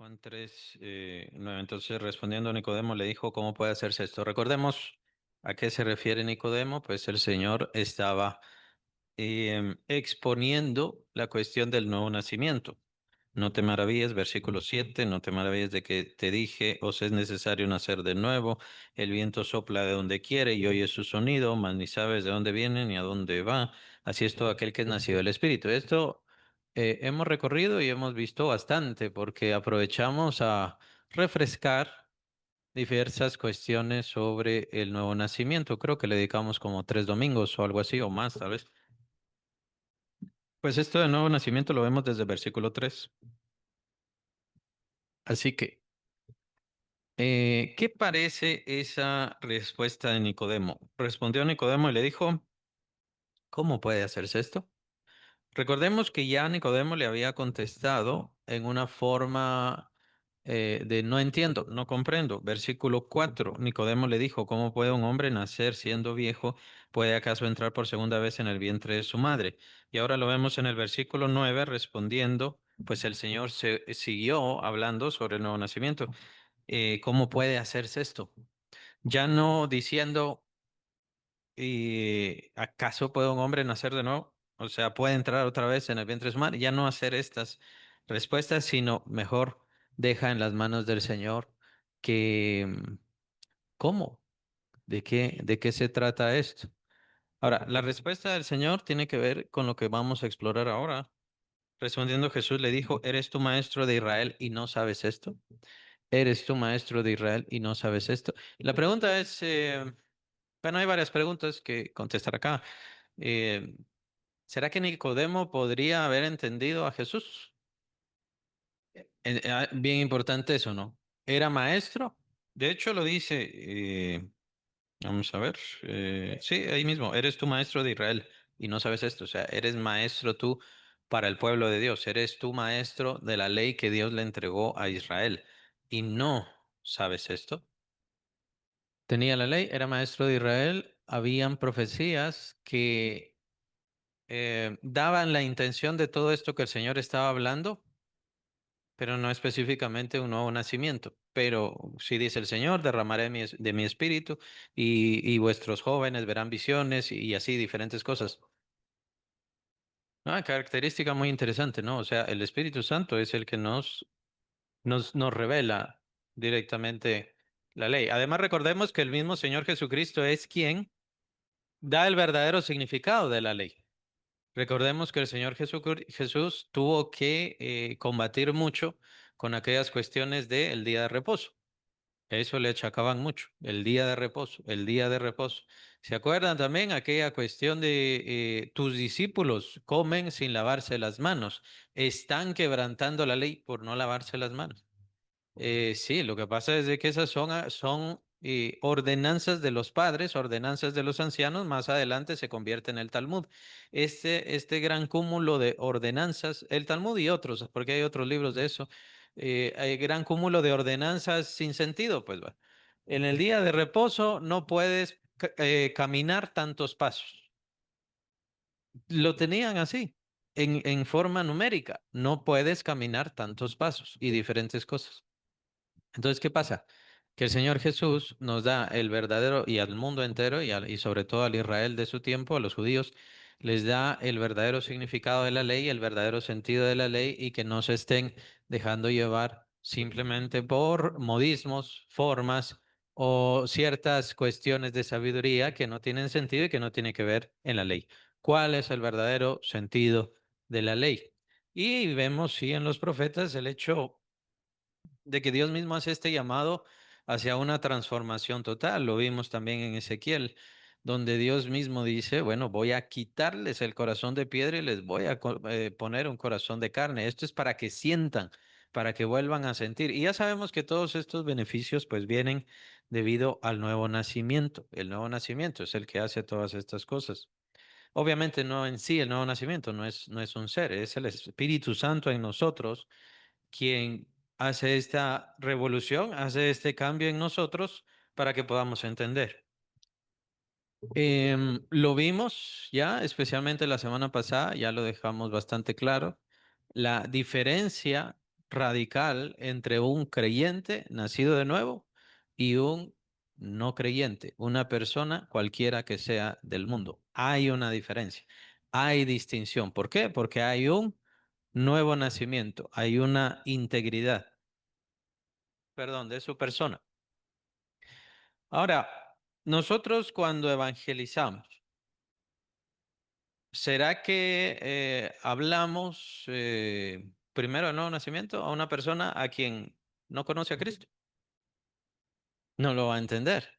Juan 3, 9. Entonces, respondiendo a Nicodemo, le dijo, ¿cómo puede hacerse esto? Recordemos a qué se refiere Nicodemo, pues el Señor estaba exponiendo la cuestión del nuevo nacimiento. No te maravilles, versículo 7, no te maravilles de que te dije, os es necesario nacer de nuevo, el viento sopla de donde quiere y oyes su sonido, mas ni sabes de dónde viene ni a dónde va. Así es todo aquel que es nacido del Espíritu. Esto hemos recorrido y hemos visto bastante porque aprovechamos a refrescar diversas cuestiones sobre el nuevo nacimiento. Creo que le dedicamos como 3 domingos o algo así o más, tal vez. Pues esto del nuevo nacimiento lo vemos desde el versículo 3. Así que, ¿qué parece esa respuesta de Nicodemo? Respondió Nicodemo y le dijo, ¿cómo puede hacerse esto? Recordemos que ya Nicodemo le había contestado en una forma de no entiendo, no comprendo. Versículo 4. Nicodemo le dijo, ¿cómo puede un hombre nacer siendo viejo? ¿Puede acaso entrar por segunda vez en el vientre de su madre? Y ahora lo vemos en el versículo 9 respondiendo, pues el Señor siguió hablando sobre el nuevo nacimiento. ¿Cómo puede hacerse esto? Ya no diciendo... ¿Y acaso puede un hombre nacer de nuevo? O sea, puede entrar otra vez en el vientre de su madre. Ya no hacer estas respuestas, sino mejor deja en las manos del Señor que, ¿cómo? ¿De qué se trata esto? Ahora, la respuesta del Señor tiene que ver con lo que vamos a explorar ahora. Respondiendo Jesús le dijo, ¿eres tu maestro de Israel y no sabes esto? ¿Eres tu maestro de Israel y no sabes esto? La pregunta es, bueno, hay varias preguntas que contestar acá. Eh, ¿Será que Nicodemo podría haber entendido a Jesús? Bien importante eso, ¿no? ¿Era maestro? De hecho, lo dice, vamos a ver, sí, ahí mismo, eres tú maestro de Israel y no sabes esto, o sea, eres maestro tú para el pueblo de Dios, eres tú maestro de la ley que Dios le entregó a Israel y no sabes esto. Tenía la ley, era maestro de Israel, habían profecías que daban la intención de todo esto que el Señor estaba hablando, pero no específicamente un nuevo nacimiento. Pero si dice el Señor, derramaré de mi espíritu y vuestros jóvenes verán visiones y así diferentes cosas. Una característica muy interesante, ¿no? O sea, el Espíritu Santo es el que nos revela directamente la ley. Además, recordemos que el mismo Señor Jesucristo es quien da el verdadero significado de la ley. Recordemos que el Señor Jesús tuvo que combatir mucho con aquellas cuestiones del día de reposo. Eso le achacaban mucho, el día de reposo, el día de reposo. ¿Se acuerdan también aquella cuestión de tus discípulos comen sin lavarse las manos? Están quebrantando la ley por no lavarse las manos. Sí, lo que pasa es de que esas son ordenanzas de los padres, ordenanzas de los ancianos, más adelante se convierte en el Talmud. Este gran cúmulo de ordenanzas, el Talmud y otros, porque hay otros libros de eso, hay gran cúmulo de ordenanzas sin sentido, pues va. En el día de reposo no puedes caminar tantos pasos. Lo tenían así, en forma numérica. No puedes caminar tantos pasos y diferentes cosas. Entonces, ¿qué pasa? Que el Señor Jesús nos da el verdadero, y al mundo entero, y sobre todo al Israel de su tiempo, a los judíos, les da el verdadero significado de la ley, el verdadero sentido de la ley, y que no se estén dejando llevar simplemente por modismos, formas o ciertas cuestiones de sabiduría que no tienen sentido y que no tienen que ver en la ley. ¿Cuál es el verdadero sentido de la ley? Y vemos, sí, en los profetas el hecho de que Dios mismo hace este llamado hacia una transformación total. Lo vimos también en Ezequiel, donde Dios mismo dice, bueno, voy a quitarles el corazón de piedra y les voy a poner un corazón de carne. Esto es para que sientan, para que vuelvan a sentir. Y ya sabemos que todos estos beneficios pues vienen debido al nuevo nacimiento. El nuevo nacimiento es el que hace todas estas cosas. Obviamente no en sí el nuevo nacimiento, no es un ser, es el Espíritu Santo en nosotros quien hace esta revolución, hace este cambio en nosotros para que podamos entender. Lo vimos ya, especialmente la semana pasada, ya lo dejamos bastante claro, la diferencia radical entre un creyente nacido de nuevo y un no creyente, una persona cualquiera que sea del mundo. Hay una diferencia, hay distinción. ¿Por qué? Porque hay un nuevo nacimiento, hay una integridad, perdón, de su persona. Ahora, nosotros cuando evangelizamos, ¿será que hablamos primero del nuevo nacimiento a una persona a quien no conoce a Cristo? No lo va a entender.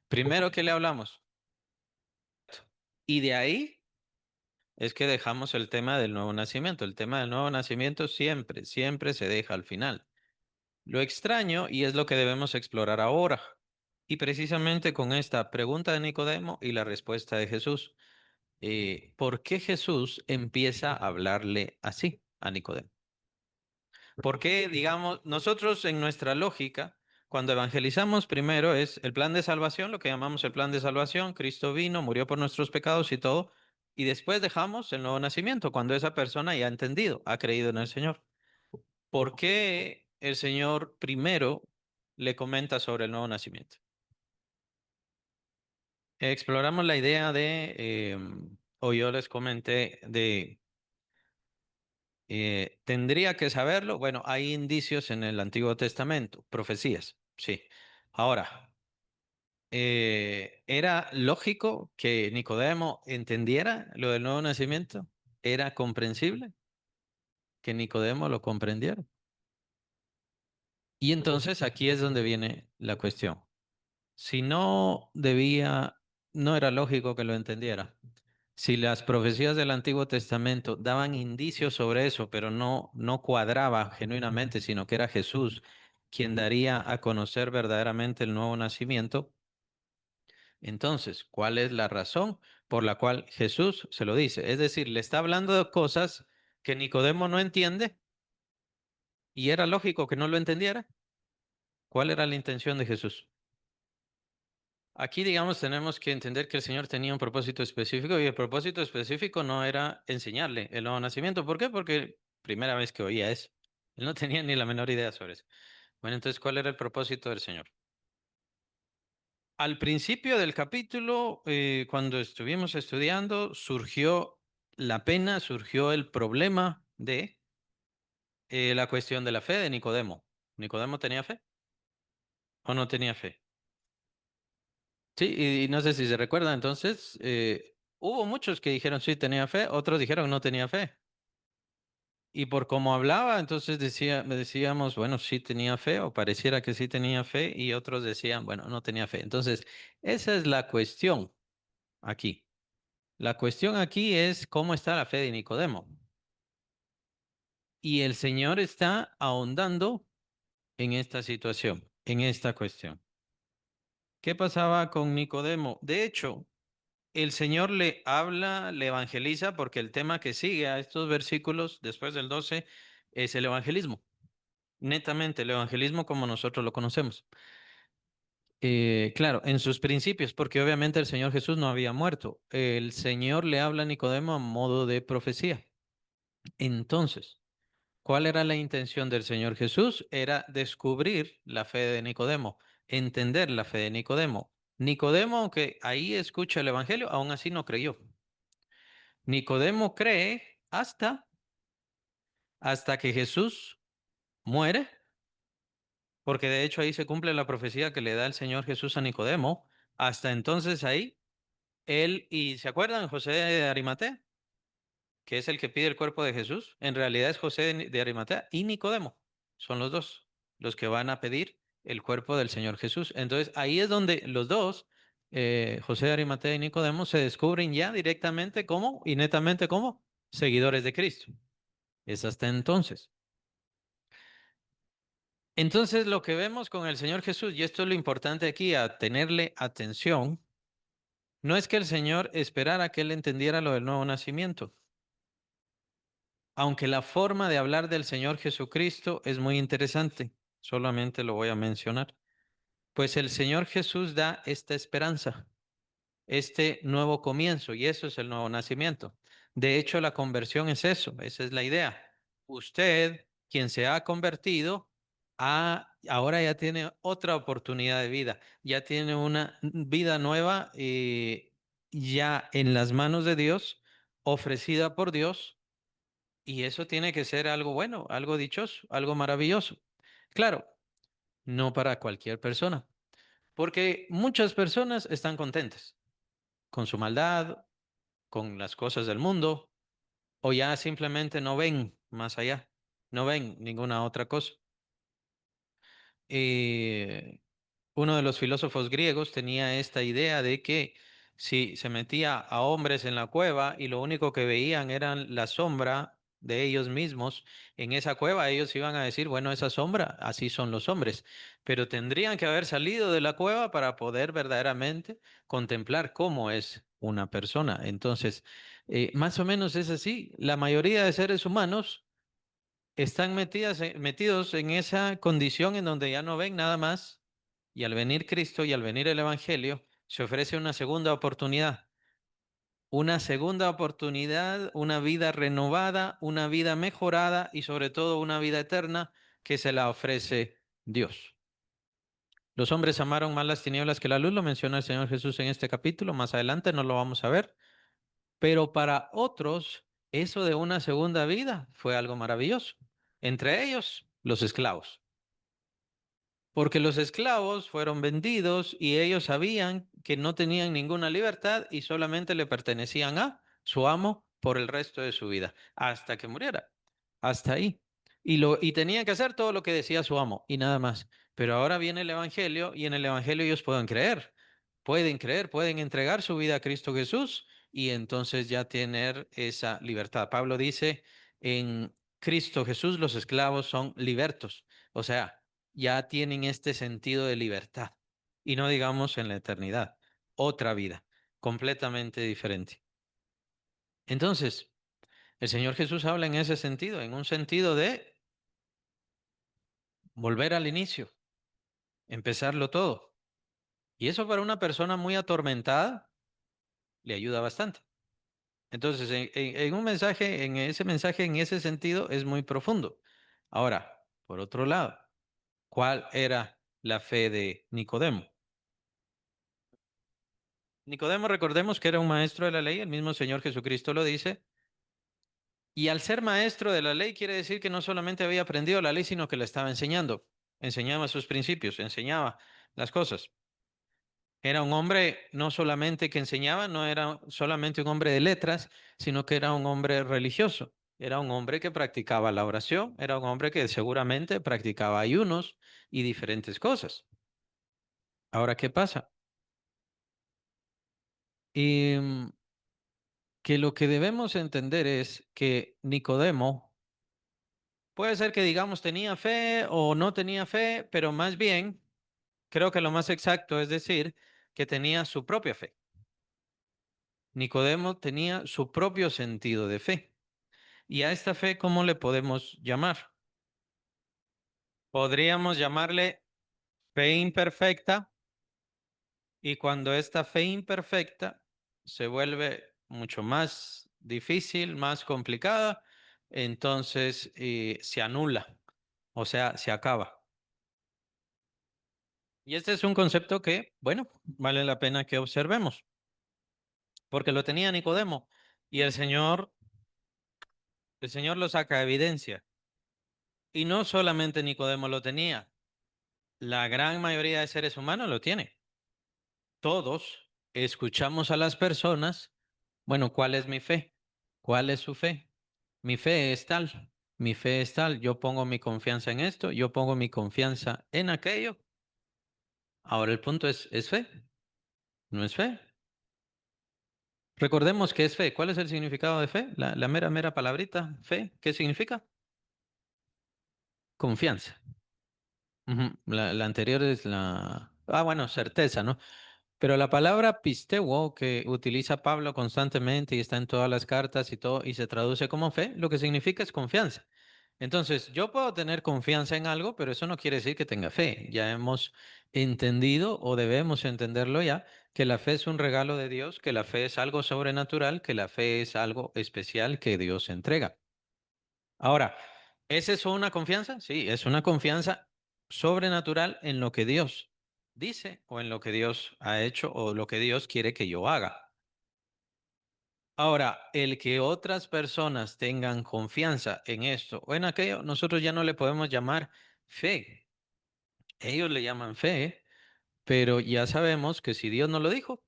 Primero, ¿qué le hablamos? Y de ahí es que dejamos el tema del nuevo nacimiento. El tema del nuevo nacimiento siempre, siempre se deja al final. Lo extraño, y es lo que debemos explorar ahora, y precisamente con esta pregunta de Nicodemo y la respuesta de Jesús. ¿Por qué Jesús empieza a hablarle así a Nicodemo? Porque, digamos, nosotros en nuestra lógica, cuando evangelizamos primero es el plan de salvación, lo que llamamos el plan de salvación, Cristo vino, murió por nuestros pecados y todo, y después dejamos el nuevo nacimiento, cuando esa persona ya ha entendido, ha creído en el Señor. ¿Por qué el Señor primero le comenta sobre el nuevo nacimiento? Exploramos la idea o yo les comenté tendría que saberlo. Bueno, hay indicios en el Antiguo Testamento, profecías, sí. Ahora, ¿era lógico que Nicodemo entendiera lo del nuevo nacimiento? ¿Era comprensible que Nicodemo lo comprendiera? Y entonces aquí es donde viene la cuestión. Si no debía, no era lógico que lo entendiera. Si las profecías del Antiguo Testamento daban indicios sobre eso, pero no cuadraba genuinamente, sino que era Jesús quien daría a conocer verdaderamente el nuevo nacimiento, entonces, ¿cuál es la razón por la cual Jesús se lo dice? Es decir, le está hablando de cosas que Nicodemo no entiende y era lógico que no lo entendiera. ¿Cuál era la intención de Jesús? Aquí, digamos, tenemos que entender que el Señor tenía un propósito específico y el propósito específico no era enseñarle el nuevo nacimiento. ¿Por qué? Porque primera vez que oía eso. Él no tenía ni la menor idea sobre eso. Bueno, entonces, ¿cuál era el propósito del Señor? Al principio del capítulo, cuando estuvimos estudiando, surgió la pena, surgió el problema de la cuestión de la fe de Nicodemo. ¿Nicodemo tenía fe o no tenía fe? Sí, y no sé si se recuerda, entonces hubo muchos que dijeron sí tenía fe, otros dijeron no tenía fe. Y por cómo hablaba, entonces decíamos, bueno, sí tenía fe o pareciera que sí tenía fe y otros decían, bueno, no tenía fe. Entonces, esa es la cuestión aquí. La cuestión aquí es cómo está la fe de Nicodemo. Y el Señor está ahondando en esta situación, en esta cuestión. ¿Qué pasaba con Nicodemo? De hecho, el Señor le habla, le evangeliza, porque el tema que sigue a estos versículos después del 12 es el evangelismo. Netamente, el evangelismo como nosotros lo conocemos. Claro, en sus principios, porque obviamente el Señor Jesús no había muerto. El Señor le habla a Nicodemo a modo de profecía. Entonces, ¿cuál era la intención del Señor Jesús? Era descubrir la fe de Nicodemo, entender la fe de Nicodemo. Nicodemo, aunque ahí escucha el Evangelio, aún así no creyó. Nicodemo cree hasta que Jesús muere, porque de hecho ahí se cumple la profecía que le da el Señor Jesús a Nicodemo. Hasta entonces ahí, él, y ¿se acuerdan? José de Arimatea, que es el que pide el cuerpo de Jesús, en realidad es José de Arimatea y Nicodemo. Son los dos los que van a pedir el cuerpo del Señor Jesús. Entonces ahí es donde los dos, José de Arimatea y Nicodemo, se descubren ya directamente como y netamente como seguidores de Cristo. Es hasta entonces. Entonces lo que vemos con el Señor Jesús, y esto es lo importante aquí, a tenerle atención, no es que el Señor esperara que él entendiera lo del nuevo nacimiento. Aunque la forma de hablar del Señor Jesucristo es muy interesante, solamente lo voy a mencionar. Pues el Señor Jesús da esta esperanza, este nuevo comienzo, y eso es el nuevo nacimiento. De hecho, la conversión es eso, esa es la idea. Usted quien se ha convertido, ahora ya tiene otra oportunidad de vida, ya tiene una vida nueva ya en las manos de Dios, ofrecida por Dios, y eso tiene que ser algo bueno, algo dichoso, algo maravilloso. Claro, no para cualquier persona, porque muchas personas están contentas con su maldad, con las cosas del mundo, o ya simplemente no ven más allá, no ven ninguna otra cosa. Eh, Uno de los filósofos griegos tenía esta idea de que si se metía a hombres en la cueva y lo único que veían eran la sombra de ellos mismos en esa cueva, ellos iban a decir, bueno, esa sombra, así son los hombres, pero tendrían que haber salido de la cueva para poder verdaderamente contemplar cómo es una persona. Entonces, más o menos es así. La mayoría de seres humanos están metidos en esa condición en donde ya no ven nada más y al venir Cristo y al venir el Evangelio se ofrece una segunda oportunidad, una vida renovada, una vida mejorada y sobre todo una vida eterna que se la ofrece Dios. Los hombres amaron más las tinieblas que la luz, lo menciona el Señor Jesús en este capítulo, más adelante no lo vamos a ver, pero para otros eso de una segunda vida fue algo maravilloso, entre ellos los esclavos. Porque los esclavos fueron vendidos y ellos sabían que no tenían ninguna libertad y solamente le pertenecían a su amo por el resto de su vida, hasta que muriera. Hasta ahí. Y tenían que hacer todo lo que decía su amo y nada más. Pero ahora viene el Evangelio y en el Evangelio ellos pueden creer, pueden entregar su vida a Cristo Jesús y entonces ya tener esa libertad. Pablo dice, en Cristo Jesús los esclavos son libertos. O sea, ya tienen este sentido de libertad y no digamos en la eternidad, otra vida completamente diferente. Entonces, el Señor Jesús habla en ese sentido, en un sentido de volver al inicio, empezarlo todo. Y eso para una persona muy atormentada le ayuda bastante. Entonces, en un mensaje, en ese mensaje, en ese sentido, es muy profundo. Ahora, por otro lado, ¿cuál era la fe de Nicodemo? Nicodemo, recordemos que era un maestro de la ley, el mismo Señor Jesucristo lo dice, y al ser maestro de la ley quiere decir que no solamente había aprendido la ley, sino que la estaba enseñando, enseñaba sus principios, enseñaba las cosas. Era un hombre no solamente que enseñaba, no era solamente un hombre de letras, sino que era un hombre religioso, era un hombre que practicaba la oración, era un hombre que seguramente practicaba ayunos y diferentes cosas. Ahora, ¿qué pasa? Y que lo que debemos entender es que Nicodemo puede ser que digamos tenía fe o no tenía fe, pero más bien creo que lo más exacto es decir que tenía su propia fe. Nicodemo tenía su propio sentido de fe. ¿Y a esta fe cómo le podemos llamar? Podríamos llamarle fe imperfecta y cuando esta fe imperfecta se vuelve mucho más difícil, más complicada, entonces se anula, o sea, se acaba. Y este es un concepto que, bueno, vale la pena que observemos, porque lo tenía Nicodemo y el Señor lo saca a evidencia. Y no solamente Nicodemo lo tenía, la gran mayoría de seres humanos lo tiene. Todos escuchamos a las personas, bueno, ¿cuál es mi fe? ¿Cuál es su fe? Mi fe es tal, mi fe es tal, yo pongo mi confianza en esto, yo pongo mi confianza en aquello. Ahora el punto ¿es fe? ¿No es fe? Recordemos qué es fe. ¿Cuál es el significado de fe? La mera palabrita, fe, ¿qué significa? Confianza. Ujú. La anterior es bueno, certeza, ¿no? Pero la palabra pisteuo que utiliza Pablo constantemente y está en todas las cartas y todo, y se traduce como fe, lo que significa es confianza. Entonces, yo puedo tener confianza en algo, pero eso no quiere decir que tenga fe. Ya hemos entendido o debemos entenderlo ya, que la fe es un regalo de Dios, que la fe es algo sobrenatural, que la fe es algo especial que Dios entrega. Ahora, ¿Es eso una confianza? Sí, es una confianza sobrenatural en lo que Dios dice o en lo que Dios ha hecho o lo que Dios quiere que yo haga. Ahora, el que otras personas tengan confianza en esto o en aquello, nosotros ya no le podemos llamar fe. Ellos le llaman fe, pero ya sabemos que si Dios no lo dijo,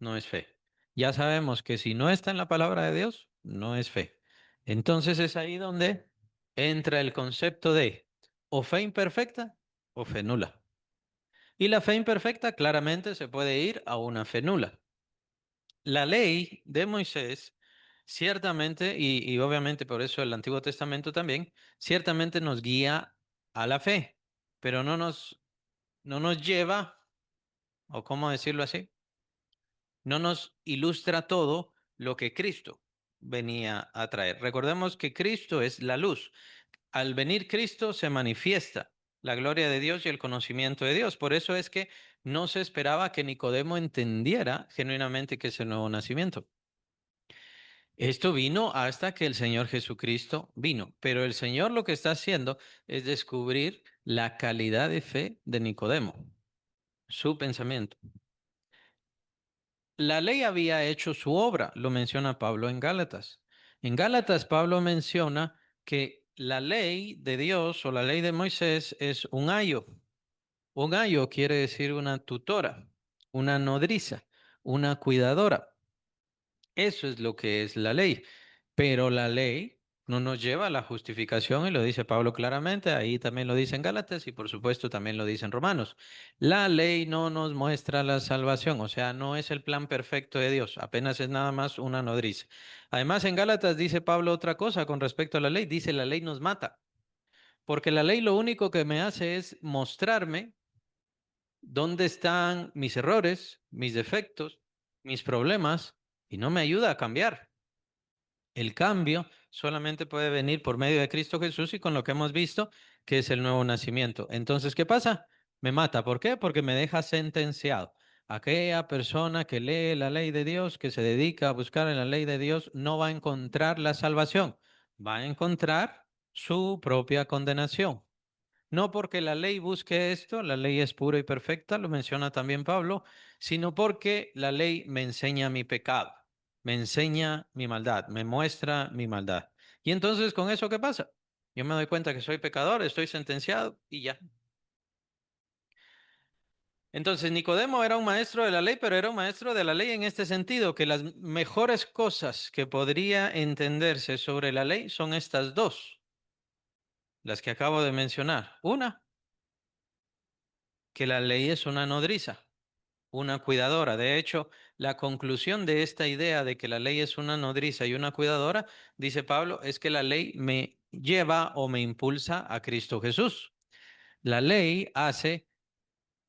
no es fe. Ya sabemos que si no está en la palabra de Dios, no es fe. Entonces es ahí donde entra el concepto de o fe imperfecta o fe nula. Y la fe imperfecta claramente se puede ir a una fe nula. La ley de Moisés, ciertamente, y obviamente por eso el Antiguo Testamento también, ciertamente nos guía a la fe, pero no nos lleva, o cómo decirlo así, no nos ilustra todo lo que Cristo venía a traer. Recordemos que Cristo es la luz. Al venir Cristo se manifiesta la gloria de Dios y el conocimiento de Dios. Por eso es que no se esperaba que Nicodemo entendiera genuinamente que es el nuevo nacimiento. Esto vino hasta que el Señor Jesucristo vino, pero el Señor lo que está haciendo es descubrir la calidad de fe de Nicodemo, su pensamiento. La ley había hecho su obra, lo menciona Pablo en Gálatas. En Gálatas, Pablo menciona que la ley de Dios o la ley de Moisés es un ayo. Un ayo quiere decir una tutora, una nodriza, una cuidadora. Eso es lo que es la ley. Pero la ley no nos lleva a la justificación y lo dice Pablo claramente, ahí también lo dice en Gálatas y por supuesto también lo dice en Romanos. La ley no nos muestra la salvación, o sea, no es el plan perfecto de Dios, apenas es nada más una nodriza. Además, en Gálatas dice Pablo otra cosa con respecto a la ley, dice la ley nos mata, porque la ley lo único que me hace es mostrarme dónde están mis errores, mis defectos, mis problemas y no me ayuda a cambiar. El cambio solamente puede venir por medio de Cristo Jesús y con lo que hemos visto, que es el nuevo nacimiento. Entonces, ¿qué pasa? Me mata. ¿Por qué? Porque me deja sentenciado. Aquella persona que lee la ley de Dios, que se dedica a buscar en la ley de Dios, no va a encontrar la salvación, va a encontrar su propia condenación. No porque la ley busque esto, la ley es pura y perfecta, lo menciona también Pablo, sino porque la ley me enseña mi pecado, me enseña mi maldad, me muestra mi maldad. Y entonces, ¿con eso qué pasa? Yo me doy cuenta que soy pecador, estoy sentenciado y ya. Entonces, Nicodemo era un maestro de la ley, pero era un maestro de la ley en este sentido, que las mejores cosas que podría entenderse sobre la ley son estas dos, las que acabo de mencionar. Una, que la ley es una nodriza, una cuidadora. De hecho, la conclusión de esta idea de que la ley es una nodriza y una cuidadora, dice Pablo, es que la ley me lleva o me impulsa a Cristo Jesús. La ley hace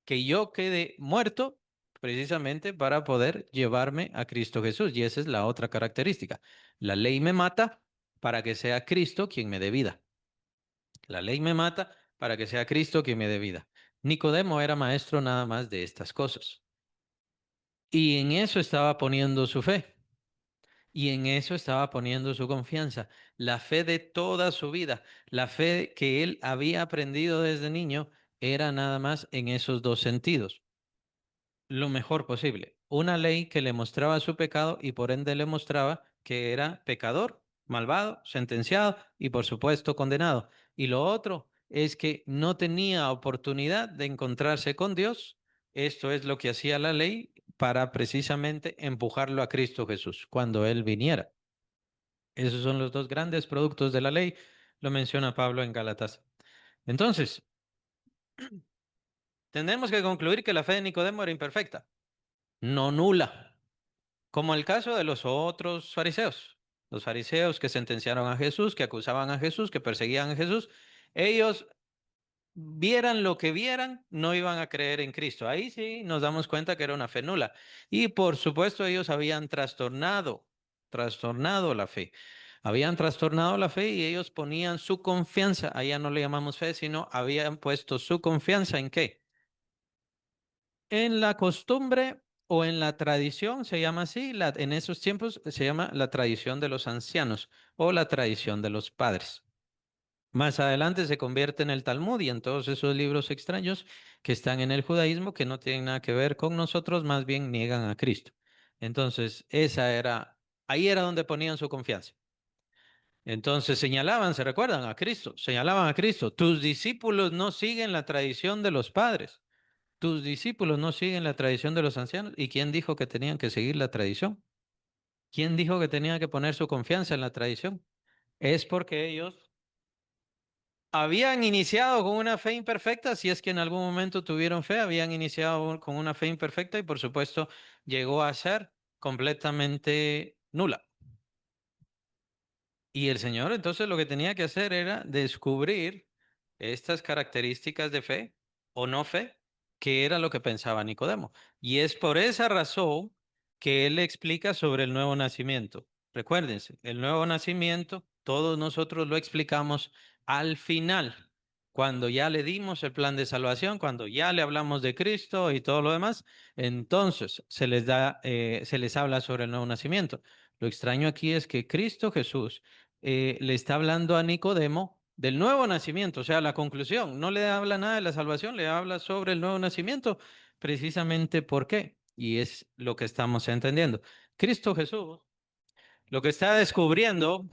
que yo quede muerto precisamente para poder llevarme a Cristo Jesús. Y esa es la otra característica. La ley me mata para que sea Cristo quien me dé vida. La ley me mata para que sea Cristo quien me dé vida. Nicodemo era maestro nada más de estas cosas. Y en eso estaba poniendo su fe. Y en eso estaba poniendo su confianza. La fe de toda su vida, la fe que él había aprendido desde niño, era nada más en esos dos sentidos. Lo mejor posible. Una ley que le mostraba su pecado y por ende le mostraba que era pecador, malvado, sentenciado y por supuesto condenado. Y lo otro es que no tenía oportunidad de encontrarse con Dios. Esto es lo que hacía la ley para precisamente empujarlo a Cristo Jesús cuando Él viniera. Esos son los dos grandes productos de la ley, lo menciona Pablo en Gálatas. Entonces, tenemos que concluir que la fe de Nicodemo era imperfecta, no nula, como el caso de los otros fariseos. Los fariseos que sentenciaron a Jesús, que acusaban a Jesús, que perseguían a Jesús, ellos vieran lo que vieran, no iban a creer en Cristo. Ahí sí nos damos cuenta que era una fe nula. Y por supuesto ellos habían trastornado la fe. Habían trastornado la fe y ellos ponían su confianza, allá no le llamamos fe, sino habían puesto su confianza ¿en qué? En la costumbre o en la tradición, se llama así, en esos tiempos se llama la tradición de los ancianos o la tradición de los padres. Más adelante se convierte en el Talmud y en todos esos libros extraños que están en el judaísmo que no tienen nada que ver con nosotros, más bien niegan a Cristo. Entonces, ahí era donde ponían su confianza. Entonces señalaban, ¿se recuerdan? A Cristo, señalaban a Cristo. Tus discípulos no siguen la tradición de los padres. Tus discípulos no siguen la tradición de los ancianos. ¿Y quién dijo que tenían que seguir la tradición? ¿Quién dijo que tenían que poner su confianza en la tradición? Es porque ellos habían iniciado con una fe imperfecta, si es que en algún momento tuvieron fe, habían iniciado con una fe imperfecta y por supuesto llegó a ser completamente nula. Y el Señor entonces lo que tenía que hacer era descubrir estas características de fe o no fe, que era lo que pensaba Nicodemo. Y es por esa razón que él explica sobre el nuevo nacimiento. Recuérdense, el nuevo nacimiento, todos nosotros lo explicamos al final, cuando ya le dimos el plan de salvación, cuando ya le hablamos de Cristo y todo lo demás, entonces se les habla sobre el nuevo nacimiento. Lo extraño aquí es que Cristo Jesús le está hablando a Nicodemo del nuevo nacimiento, o sea, la conclusión. No le habla nada de la salvación, le habla sobre el nuevo nacimiento, precisamente por qué. Y es lo que estamos entendiendo. Cristo Jesús, lo que está descubriendo,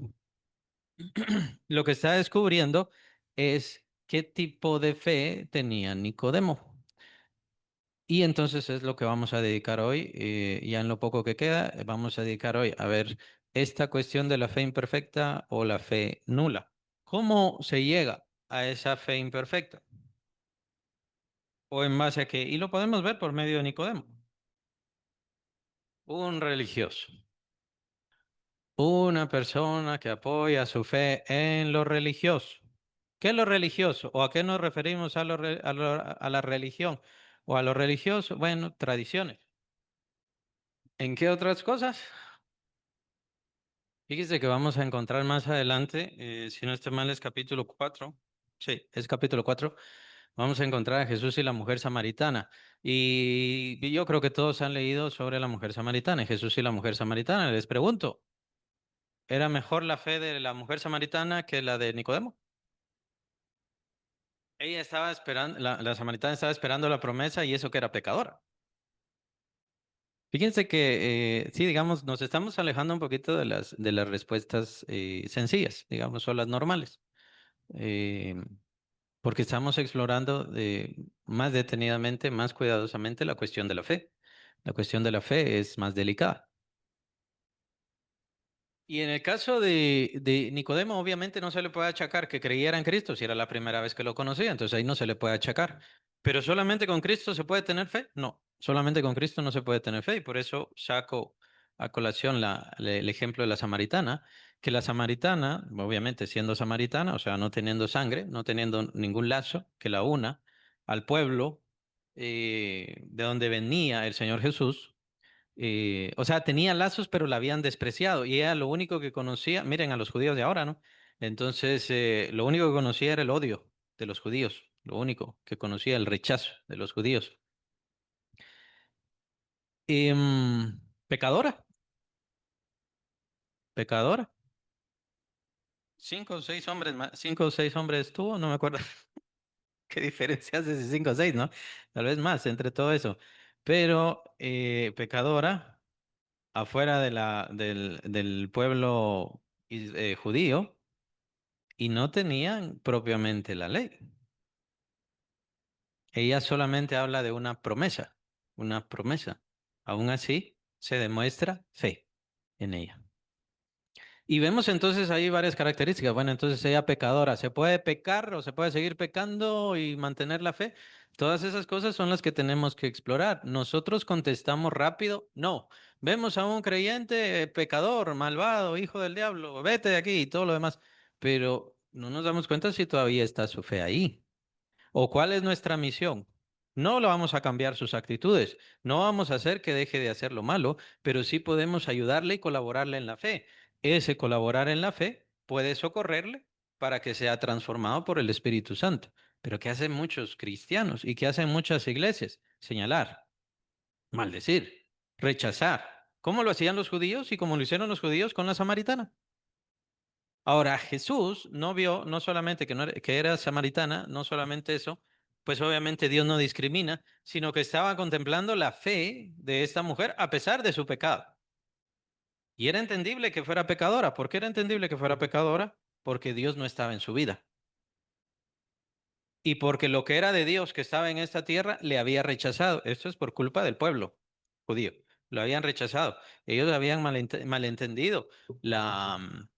lo que está descubriendo es qué tipo de fe tenía Nicodemo. Y entonces es lo que vamos a dedicar hoy, ya en lo poco que queda, vamos a dedicar hoy a ver esta cuestión de la fe imperfecta o la fe nula. ¿Cómo se llega a esa fe imperfecta? ¿O en base a qué? Y lo podemos ver por medio de Nicodemo, un religioso, una persona que apoya su fe en lo religioso. ¿Qué es lo religioso? ¿O a qué nos referimos a la religión? ¿O a lo religioso? Bueno, tradiciones. ¿En qué otras cosas? Fíjese que vamos a encontrar más adelante, si no estoy mal, es capítulo 4. Sí, es capítulo 4. Vamos a encontrar a Jesús y la mujer samaritana. Y yo creo que todos han leído sobre la mujer samaritana, Jesús y la mujer samaritana. Les pregunto, ¿era mejor la fe de la mujer samaritana que la de Nicodemo? Ella estaba esperando, la samaritana estaba esperando la promesa y eso que era pecadora. Fíjense que, sí, digamos, nos estamos alejando un poquito de las respuestas sencillas, digamos, o las normales. Eh, Porque estamos explorando más detenidamente, más cuidadosamente la cuestión de la fe. La cuestión de la fe es más delicada. Y en el caso de Nicodemo, obviamente no se le puede achacar que creyera en Cristo si era la primera vez que lo conocía, entonces ahí no se le puede achacar. Pero solamente con Cristo se puede tener fe. No, solamente con Cristo no se puede tener fe y por eso saco a colación el ejemplo de la samaritana, que la samaritana, obviamente siendo samaritana, o sea, no teniendo sangre, no teniendo ningún lazo que la una al pueblo de donde venía el Señor Jesús, o sea, tenía lazos, pero la habían despreciado. Y ella lo único que conocía, miren a los judíos de ahora, ¿no? Entonces, lo único que conocía era el odio de los judíos, lo único que conocía, el rechazo de los judíos. Pecadora, pecadora. 5 o 6 hombres más, 5 o 6 hombres tuvo, no me acuerdo qué diferencia hace de 5 o 6, ¿no? Tal vez más entre todo eso. Pero pecadora, afuera del pueblo judío y no tenían propiamente la ley. Ella solamente habla de una promesa, una promesa. Aún así, se demuestra fe en ella. Y vemos entonces ahí varias características. Bueno, entonces ella pecadora, ¿se puede pecar o se puede seguir pecando y mantener la fe? Todas esas cosas son las que tenemos que explorar. Nosotros contestamos rápido, no. Vemos a un creyente pecador, malvado, hijo del diablo, vete de aquí y todo lo demás. Pero no nos damos cuenta si todavía está su fe ahí. ¿O cuál es nuestra misión? No lo vamos a cambiar sus actitudes, no vamos a hacer que deje de hacer lo malo, pero sí podemos ayudarle y colaborarle en la fe. Ese colaborar en la fe puede socorrerle para que sea transformado por el Espíritu Santo. Pero ¿qué hacen muchos cristianos y qué hacen muchas iglesias? Señalar, maldecir, rechazar. ¿Cómo lo hacían los judíos y cómo lo hicieron los judíos con la samaritana? Ahora, Jesús no vio, no solamente que, que era samaritana, no solamente eso, pues obviamente Dios no discrimina, sino que estaba contemplando la fe de esta mujer a pesar de su pecado. Y era entendible que fuera pecadora. ¿Por qué era entendible que fuera pecadora? Porque Dios no estaba en su vida. Y porque lo que era de Dios que estaba en esta tierra le había rechazado. Esto es por culpa del pueblo judío. Lo habían rechazado. Ellos habían malentendido la,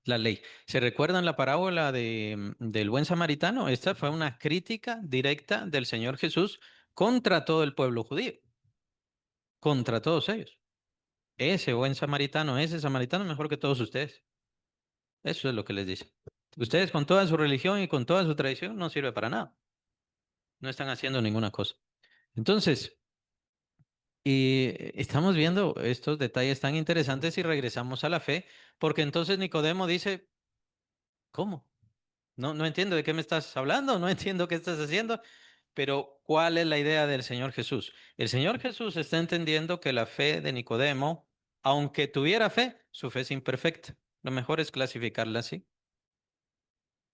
la ley. ¿Se recuerdan la parábola del buen samaritano? Esta fue una crítica directa del Señor Jesús contra todo el pueblo judío, contra todos ellos. Ese buen samaritano, ese samaritano mejor que todos ustedes. Eso es lo que les dice. Ustedes con toda su religión y con toda su tradición no sirve para nada. No están haciendo ninguna cosa. Entonces, estamos viendo estos detalles tan interesantes y regresamos a la fe, porque entonces Nicodemo dice, ¿cómo? No, no entiendo de qué me estás hablando, no entiendo qué estás haciendo, pero ¿cuál es la idea del Señor Jesús? El Señor Jesús está entendiendo que la fe de Nicodemo, aunque tuviera fe, su fe es imperfecta. Lo mejor es clasificarla así.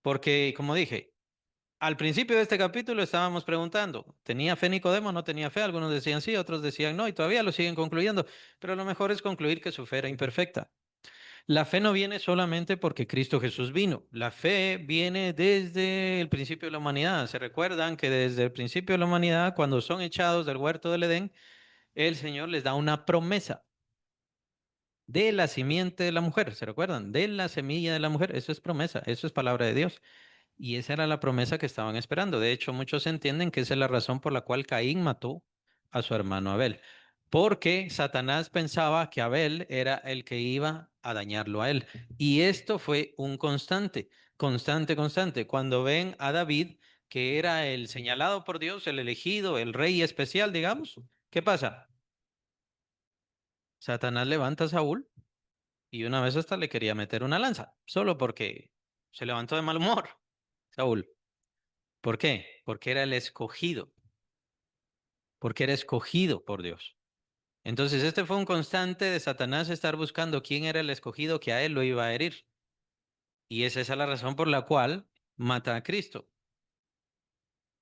Porque, como dije, al principio de este capítulo estábamos preguntando, ¿tenía fe Nicodemo? ¿No tenía fe? Algunos decían sí, otros decían no, y todavía lo siguen concluyendo, pero lo mejor es concluir que su fe era imperfecta. La fe no viene solamente porque Cristo Jesús vino. La fe viene desde el principio de la humanidad. ¿Se recuerdan que desde el principio de la humanidad, cuando son echados del huerto del Edén, el Señor les da una promesa de la simiente de la mujer? ¿Se recuerdan? De la semilla de la mujer. Eso es promesa, eso es palabra de Dios. Y esa era la promesa que estaban esperando. De hecho, muchos entienden que esa es la razón por la cual Caín mató a su hermano Abel, porque Satanás pensaba que Abel era el que iba a dañarlo a él. Y esto fue un constante, constante, constante. Cuando ven a David, que era el señalado por Dios, el elegido, el rey especial, digamos, ¿qué pasa? Satanás levanta a Saúl y una vez hasta le quería meter una lanza, solo porque se levantó de mal humor, Saúl. ¿Por qué? Porque era el escogido, porque era escogido por Dios. Entonces, este fue un constante de Satanás estar buscando quién era el escogido que a él lo iba a herir. Y es esa la razón por la cual mata a Cristo.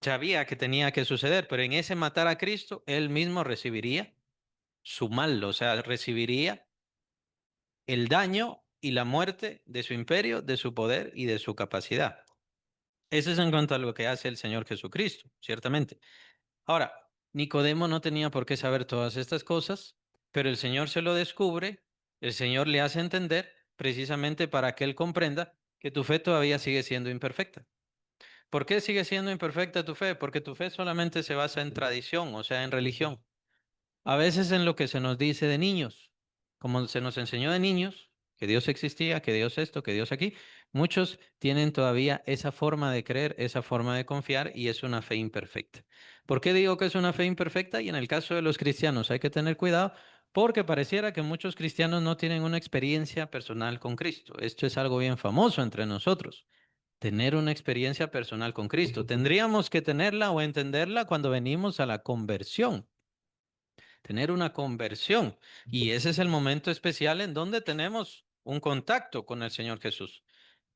Sabía que tenía que suceder, pero en ese matar a Cristo, él mismo recibiría su mal, o sea, recibiría el daño y la muerte de su imperio, de su poder y de su capacidad. Eso es en cuanto a lo que hace el Señor Jesucristo, ciertamente. Ahora, Nicodemo no tenía por qué saber todas estas cosas, pero el Señor se lo descubre, el Señor le hace entender precisamente para que él comprenda que tu fe todavía sigue siendo imperfecta. ¿Por qué sigue siendo imperfecta tu fe? Porque tu fe solamente se basa en tradición, o sea, en religión. A veces en lo que se nos dice de niños, como se nos enseñó de niños, que Dios existía, que Dios esto, que Dios aquí, muchos tienen todavía esa forma de creer, esa forma de confiar y es una fe imperfecta. ¿Por qué digo que es una fe imperfecta? Y en el caso de los cristianos hay que tener cuidado porque pareciera que muchos cristianos no tienen una experiencia personal con Cristo. Esto es algo bien famoso entre nosotros. Tener una experiencia personal con Cristo. Tendríamos que tenerla o entenderla cuando venimos a la conversión, tener una conversión. Y ese es el momento especial en donde tenemos un contacto con el Señor Jesús.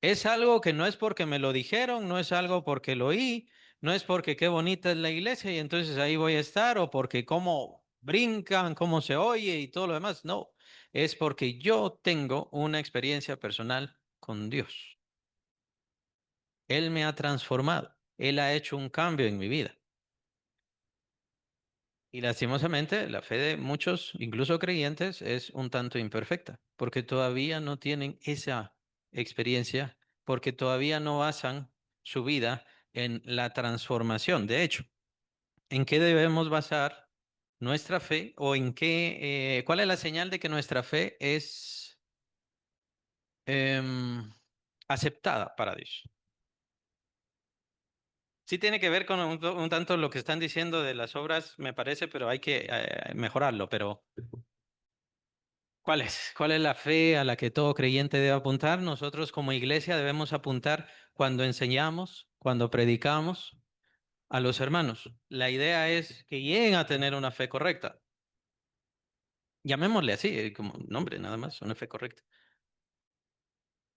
Es algo que no es porque me lo dijeron, no es algo porque lo oí, no es porque qué bonita es la iglesia y entonces ahí voy a estar, o porque cómo brincan, cómo se oye y todo lo demás. No, es porque yo tengo una experiencia personal con Dios. Él me ha transformado, Él ha hecho un cambio en mi vida. Y lastimosamente, la fe de muchos, incluso creyentes, es un tanto imperfecta, porque todavía no tienen esa experiencia, porque todavía no basan su vida en la transformación. De hecho, ¿en qué debemos basar nuestra fe o en qué, cuál es la señal de que nuestra fe es em, aceptada para Dios? Sí tiene que ver con un tanto lo que están diciendo de las obras, me parece, pero hay que mejorarlo. Pero ¿cuál es? ¿Cuál es la fe a la que todo creyente debe apuntar? Nosotros como iglesia debemos apuntar cuando enseñamos, cuando predicamos a los hermanos. La idea es que lleguen a tener una fe correcta. Llamémosle así, como nombre nada más, una fe correcta.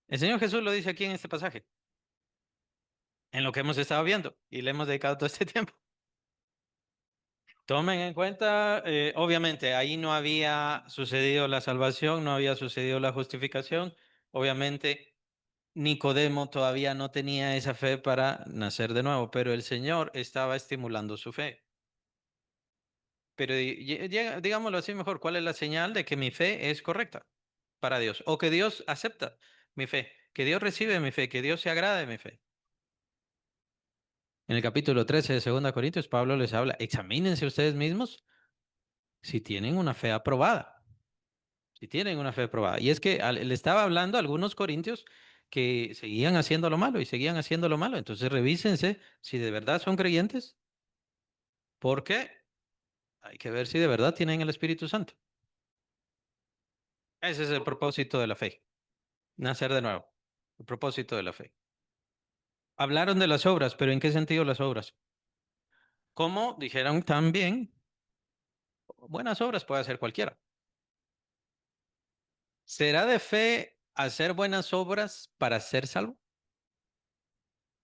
El Señor Jesús lo dice aquí en este pasaje, en lo que hemos estado viendo y le hemos dedicado todo este tiempo. Tomen en cuenta, obviamente, ahí no había sucedido la salvación, no había sucedido la justificación. Obviamente, Nicodemo todavía no tenía esa fe para nacer de nuevo, pero el Señor estaba estimulando su fe. Pero digámoslo así mejor, ¿cuál es la señal de que mi fe es correcta para Dios? O que Dios acepta mi fe, que Dios recibe mi fe, que Dios se agrada de mi fe. En el capítulo 13 de 2 Corintios, Pablo les habla, examínense ustedes mismos si tienen una fe aprobada, si tienen una fe aprobada. Y es que le estaba hablando a algunos corintios que seguían haciendo lo malo y seguían haciendo lo malo. Entonces revísense si de verdad son creyentes, porque hay que ver si de verdad tienen el Espíritu Santo. Ese es el propósito de la fe, nacer de nuevo, el propósito de la fe. Hablaron de las obras, pero ¿en qué sentido las obras? Como dijeron también, buenas obras puede hacer cualquiera. ¿Será de fe hacer buenas obras para ser salvo?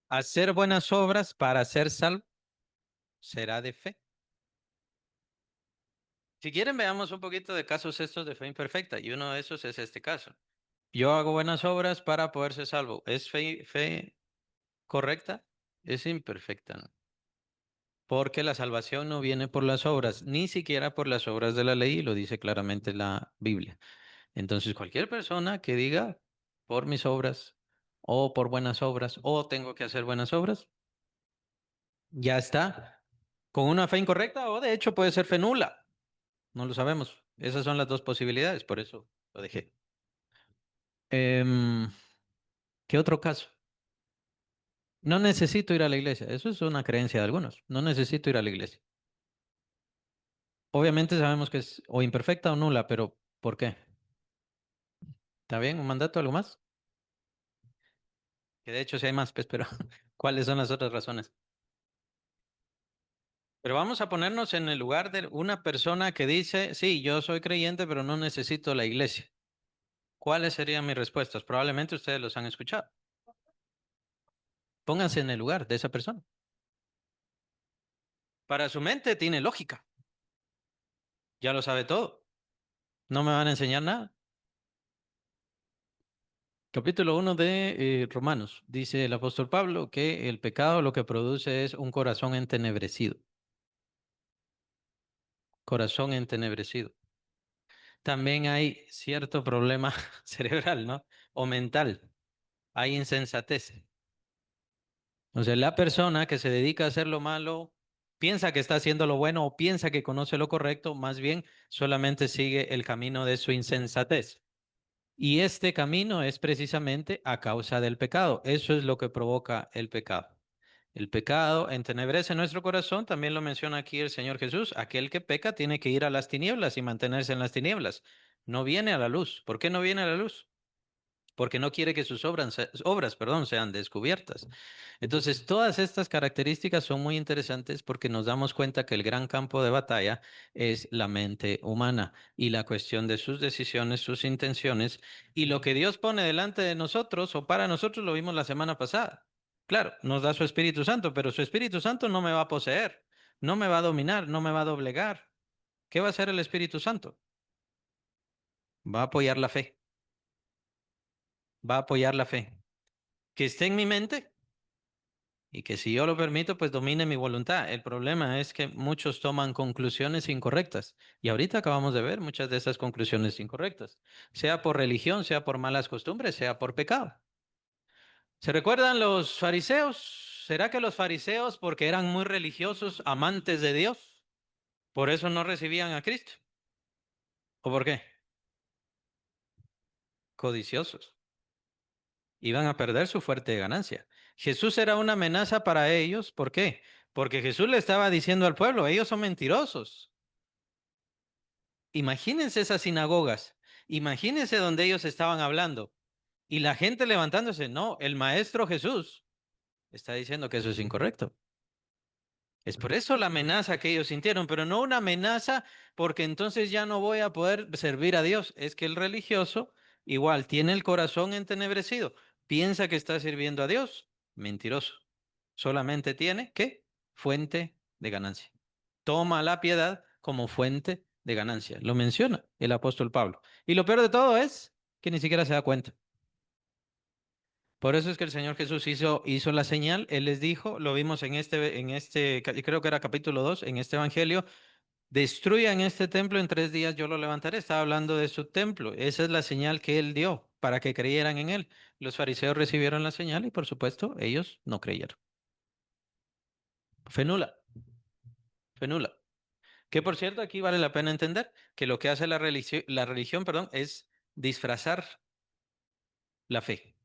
¿Hacer buenas obras para ser salvo? ¿Será de fe? Si quieren, veamos un poquito de casos estos de fe imperfecta, y uno de esos es este caso. Yo hago buenas obras para poder ser salvo. ¿Es fe correcta? Es imperfecta, ¿no? Porque la salvación no viene por las obras, ni siquiera por las obras de la ley, y lo dice claramente la Biblia. Entonces, cualquier persona que diga por mis obras o por buenas obras o tengo que hacer buenas obras, ya está con una fe incorrecta o de hecho puede ser fe nula. No lo sabemos. Esas son las dos posibilidades, por eso lo dejé. Em, ¿Qué otro caso? No necesito ir a la iglesia. Eso es una creencia de algunos. No necesito ir a la iglesia. Obviamente sabemos que es o imperfecta o nula, pero ¿por qué? ¿Está bien? ¿Un mandato, algo más? Que de hecho sí hay más, pues, pero ¿cuáles son las otras razones? Pero vamos a ponernos en el lugar de una persona que dice, sí, yo soy creyente, pero no necesito la iglesia. ¿Cuáles serían mis respuestas? Probablemente ustedes los han escuchado. Pónganse en el lugar de esa persona. Para su mente tiene lógica. Ya lo sabe todo. No me van a enseñar nada. Capítulo 1 de Romanos. Dice el apóstol Pablo que el pecado lo que produce es un corazón entenebrecido. Corazón entenebrecido. También hay cierto problema cerebral, ¿no? O mental. Hay insensatez. O sea, la persona que se dedica a hacer lo malo piensa que está haciendo lo bueno o piensa que conoce lo correcto, más bien solamente sigue el camino de su insensatez. Y este camino es precisamente a causa del pecado. Eso es lo que provoca el pecado. El pecado entenebrece nuestro corazón, también lo menciona aquí el Señor Jesús. Aquel que peca tiene que ir a las tinieblas y mantenerse en las tinieblas. No viene a la luz. ¿Por qué no viene a la luz? Porque no quiere que sus obras, perdón, sean descubiertas. Entonces, todas estas características son muy interesantes porque nos damos cuenta que el gran campo de batalla es la mente humana y la cuestión de sus decisiones, sus intenciones y lo que Dios pone delante de nosotros o para nosotros lo vimos la semana pasada. Claro, nos da su Espíritu Santo, pero su Espíritu Santo no me va a poseer, no me va a dominar, no me va a doblegar. ¿Qué va a hacer el Espíritu Santo? Va a apoyar la fe, va a apoyar la fe. Que esté en mi mente y que si yo lo permito, pues domine mi voluntad. El problema es que muchos toman conclusiones incorrectas y ahorita acabamos de ver muchas de esas conclusiones incorrectas, sea por religión, sea por malas costumbres, sea por pecado. ¿Se recuerdan los fariseos? ¿Será que los fariseos, porque eran muy religiosos, amantes de Dios, por eso no recibían a Cristo? ¿O por qué? Codiciosos. Iban a perder su fuerte ganancia. Jesús era una amenaza para ellos. ¿Por qué? Porque Jesús le estaba diciendo al pueblo, ellos son mentirosos. Imagínense esas sinagogas, imagínense donde ellos estaban hablando y la gente levantándose. No, el maestro Jesús está diciendo que eso es incorrecto. Es por eso la amenaza que ellos sintieron, pero no una amenaza porque entonces ya no voy a poder servir a Dios. Es que el religioso Igual, tiene el corazón entenebrecido. Piensa que está sirviendo a Dios. Mentiroso. Solamente tiene, ¿qué? Fuente de ganancia. Toma la piedad como fuente de ganancia. Lo menciona el apóstol Pablo. Y lo peor de todo es que ni siquiera se da cuenta. Por eso es que el Señor Jesús hizo la señal. Él les dijo, lo vimos creo que era capítulo 2 en este evangelio: destruyan este templo, en 3 días yo lo levantaré. Estaba hablando de su templo. Esa es la señal que él dio para que creyeran en él. Los fariseos recibieron la señal y por supuesto ellos no creyeron. Fe nula, fe nula. Que por cierto, aquí vale la pena entender que lo que hace la religión, perdón, es disfrazar la fe.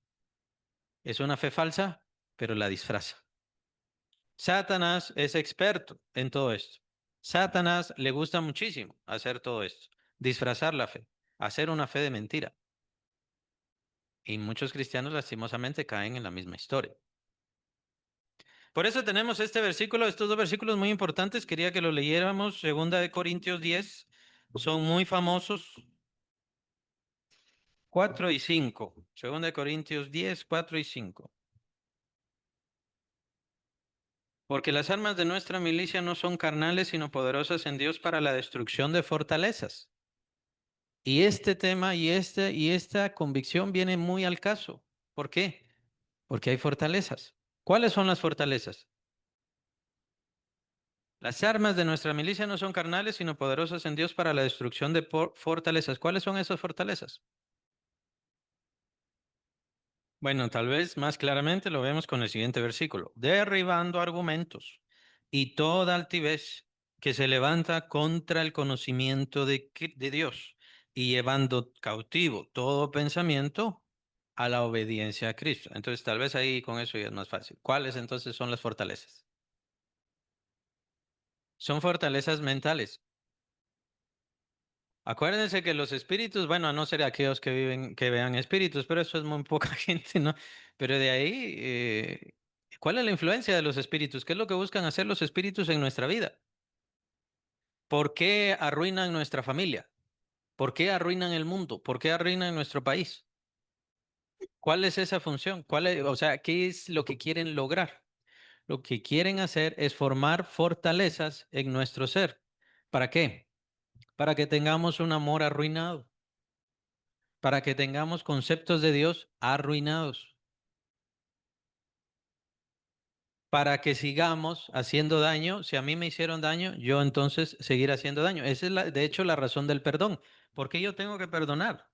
Es una fe falsa, pero la disfraza. Satanás es experto en todo esto. Satanás le gusta muchísimo hacer todo esto, disfrazar la fe, hacer una fe de mentira. Y muchos cristianos lastimosamente caen en la misma historia. Por eso tenemos este versículo, estos dos versículos muy importantes. Quería que los leyéramos. Segunda de Corintios 10. Son muy famosos. 4 y 5. Segunda de Corintios 10, 4 y 5. Porque las armas de nuestra milicia no son carnales, sino poderosas en Dios para la destrucción de fortalezas. Y este tema y esta convicción viene muy al caso. ¿Por qué? Porque hay fortalezas. ¿Cuáles son las fortalezas? Las armas de nuestra milicia no son carnales, sino poderosas en Dios para la destrucción de fortalezas. ¿Cuáles son esas fortalezas? Bueno, tal vez más claramente lo vemos con el siguiente versículo: derribando argumentos y toda altivez que se levanta contra el conocimiento de Dios, y llevando cautivo todo pensamiento a la obediencia a Cristo. Entonces, tal vez ahí con eso ya es más fácil. ¿Cuáles entonces son las fortalezas? Son fortalezas mentales. Acuérdense que los espíritus, bueno, a no ser aquellos que viven, que vean espíritus, pero eso es muy poca gente, ¿no? Pero de ahí, ¿cuál es la influencia de los espíritus? ¿Qué es lo que buscan hacer los espíritus en nuestra vida? ¿Por qué arruinan nuestra familia? ¿Por qué arruinan el mundo? ¿Por qué arruinan nuestro país? ¿Cuál es esa función? O sea, ¿qué es lo que quieren lograr? Lo que quieren hacer es formar fortalezas en nuestro ser. ¿Para qué? Para que tengamos un amor arruinado, para que tengamos conceptos de Dios arruinados, para que sigamos haciendo daño. Si a mí me hicieron daño, yo entonces seguir haciendo daño. Esa es de hecho, la razón del perdón. ¿Por qué yo tengo que perdonar?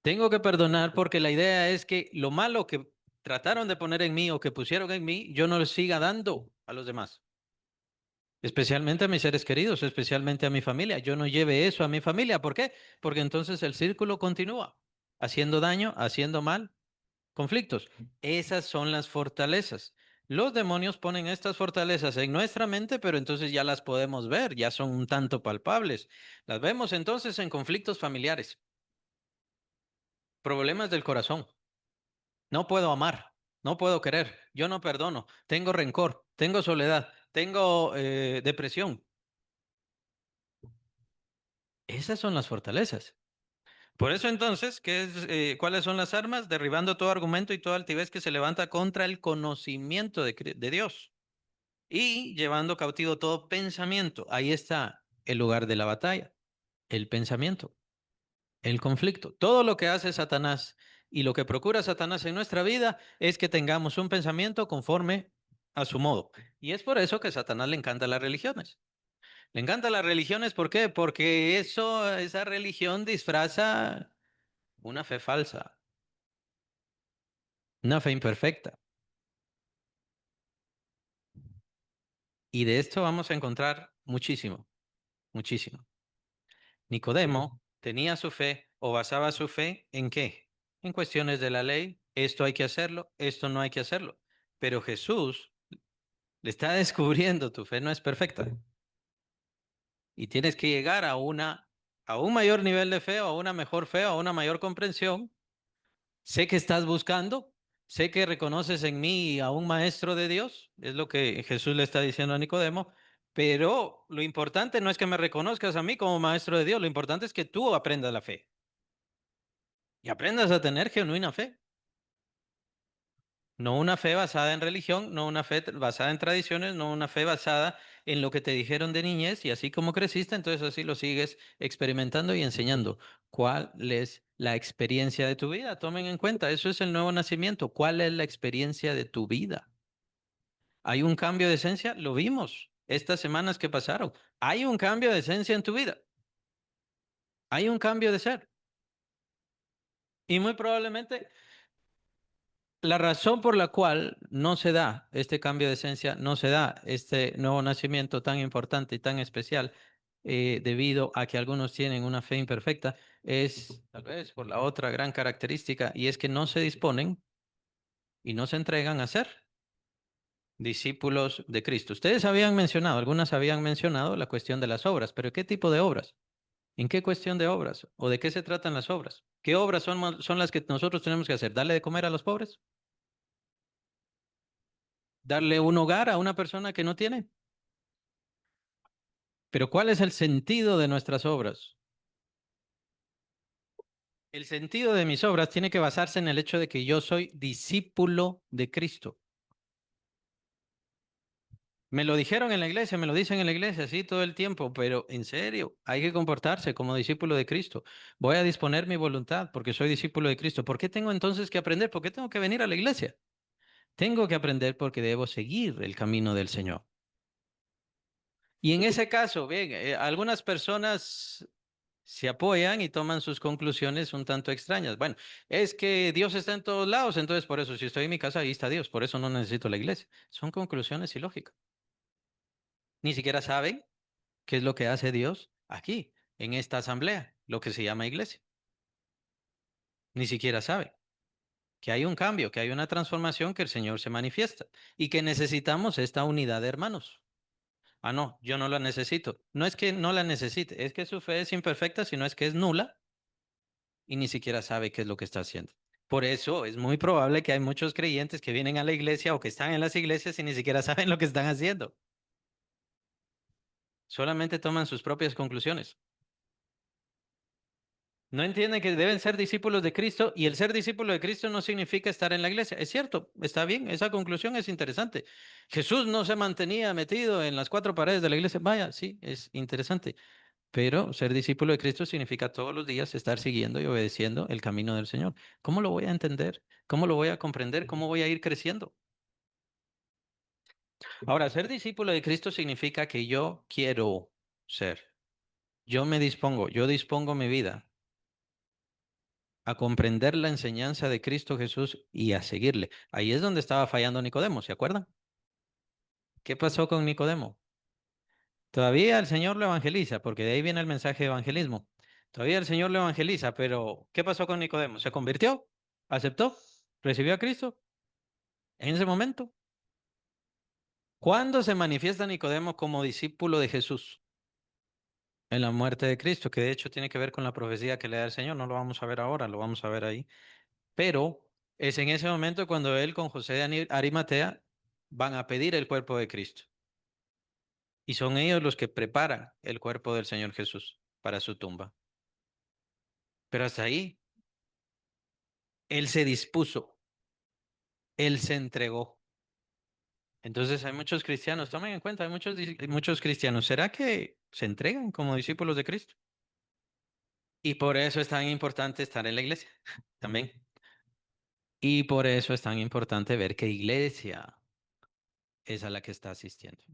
Tengo que perdonar porque la idea es que lo malo que trataron de poner en mí o que pusieron en mí, yo no les siga dando a los demás. Especialmente a mis seres queridos, especialmente a mi familia. Yo no lleve eso a mi familia. ¿Por qué? Porque entonces el círculo continúa haciendo daño, haciendo mal. Conflictos. Esas son las fortalezas. Los demonios ponen estas fortalezas en nuestra mente, pero entonces ya las podemos ver, ya son un tanto palpables. Las vemos entonces en conflictos familiares, problemas del corazón. No puedo amar, no puedo querer, yo no perdono, tengo rencor, tengo soledad, tengo depresión. Esas son las fortalezas. Por eso entonces, ¿cuáles son las armas? Derribando todo argumento y toda altivez que se levanta contra el conocimiento de Dios. Y llevando cautivo todo pensamiento. Ahí está el lugar de la batalla, el pensamiento, el conflicto. Todo lo que hace Satanás y lo que procura Satanás en nuestra vida es que tengamos un pensamiento conforme a su modo. Y es por eso que a Satanás le encantan las religiones. Le encantan las religiones, ¿por qué? Porque esa religión disfraza una fe falsa, una fe imperfecta. Y de esto vamos a encontrar muchísimo, muchísimo. Nicodemo tenía su fe o basaba su fe ¿en qué? En cuestiones de la ley. Esto hay que hacerlo, esto no hay que hacerlo. Pero Jesús le está descubriendo: tu fe no es perfecta y tienes que llegar a un mayor nivel de fe o a una mejor fe o a una mayor comprensión. Sé que estás buscando, sé que reconoces en mí a un maestro de Dios, es lo que Jesús le está diciendo a Nicodemo, pero lo importante no es que me reconozcas a mí como maestro de Dios, lo importante es que tú aprendas la fe. y aprendas a tener genuina fe. No una fe basada en religión, no una fe basada en tradiciones, no una fe basada en lo que te dijeron de niñez y así como creciste, entonces así lo sigues experimentando y enseñando. ¿Cuál es la experiencia de tu vida? Tomen en cuenta, eso es el nuevo nacimiento. ¿Cuál es la experiencia de tu vida? ¿Hay un cambio de esencia? Lo vimos estas semanas que pasaron. ¿Hay un cambio de esencia en tu vida? ¿Hay un cambio de ser? Y muy probablemente la razón por la cual no se da este cambio de esencia, no se da este nuevo nacimiento tan importante y tan especial, debido a que algunos tienen una fe imperfecta, es tal vez por la otra gran característica, y es que no se disponen y no se entregan a ser discípulos de Cristo. Ustedes habían mencionado, algunas habían mencionado la cuestión de las obras, pero ¿qué tipo de obras? ¿En qué cuestión de obras? ¿O de qué se tratan las obras? ¿Qué obras son las que nosotros tenemos que hacer? ¿Darle de comer a los pobres? ¿Darle un hogar a una persona que no tiene? Pero ¿cuál es el sentido de nuestras obras? El sentido de mis obras tiene que basarse en el hecho de que yo soy discípulo de Cristo. Me lo dijeron en la iglesia, me lo dicen en la iglesia, sí, todo el tiempo, pero en serio, hay que comportarse como discípulo de Cristo. Voy a disponer mi voluntad porque soy discípulo de Cristo. ¿Por qué tengo entonces que aprender? ¿Por qué tengo que venir a la iglesia? Tengo que aprender porque debo seguir el camino del Señor. Y en ese caso, bien, algunas personas se apoyan y toman sus conclusiones un tanto extrañas. Bueno, es que Dios está en todos lados, entonces por eso si estoy en mi casa, ahí está Dios, por eso no necesito la iglesia. Son conclusiones ilógicas. Ni siquiera saben qué es lo que hace Dios aquí, en esta asamblea, lo que se llama iglesia. Ni siquiera saben que hay un cambio, que hay una transformación, que el Señor se manifiesta y que necesitamos esta unidad de hermanos. Ah, no, yo no la necesito. No es que no la necesite, es que su fe es imperfecta, sino es que es nula y ni siquiera sabe qué es lo que está haciendo. Por eso es muy probable que hay muchos creyentes que vienen a la iglesia o que están en las iglesias y ni siquiera saben lo que están haciendo. Solamente toman sus propias conclusiones. No entienden que deben ser discípulos de Cristo y el ser discípulo de Cristo no significa estar en la iglesia. Es cierto, está bien, esa conclusión es interesante. Jesús no se mantenía metido en las cuatro paredes de la iglesia. Vaya, sí, es interesante. Pero ser discípulo de Cristo significa todos los días estar siguiendo y obedeciendo el camino del Señor. ¿Cómo lo voy a entender? ¿Cómo lo voy a comprender? ¿Cómo voy a ir creciendo? Ahora, ser discípulo de Cristo significa que yo quiero ser. Yo me dispongo, yo dispongo mi vida a comprender la enseñanza de Cristo Jesús y a seguirle. Ahí es donde estaba fallando Nicodemo, ¿se acuerdan? ¿Qué pasó con Nicodemo? Todavía el Señor lo evangeliza, porque de ahí viene el mensaje de evangelismo. Todavía el Señor lo evangeliza, pero ¿qué pasó con Nicodemo? ¿Se convirtió? ¿Aceptó? ¿Recibió a Cristo? En ese momento. ¿Cuándo se manifiesta Nicodemo como discípulo de Jesús? En la muerte de Cristo, que de hecho tiene que ver con la profecía que le da el Señor. No lo vamos a ver ahora, lo vamos a ver ahí. Pero es en ese momento cuando él con José de Arimatea van a pedir el cuerpo de Cristo. Y son ellos los que preparan el cuerpo del Señor Jesús para su tumba. Pero hasta ahí, él se dispuso, él se entregó. Entonces hay muchos cristianos, tomen en cuenta, hay muchos cristianos. ¿Será que se entregan como discípulos de Cristo? Y por eso es tan importante estar en la iglesia también. Y por eso es tan importante ver qué iglesia es a la que está asistiendo.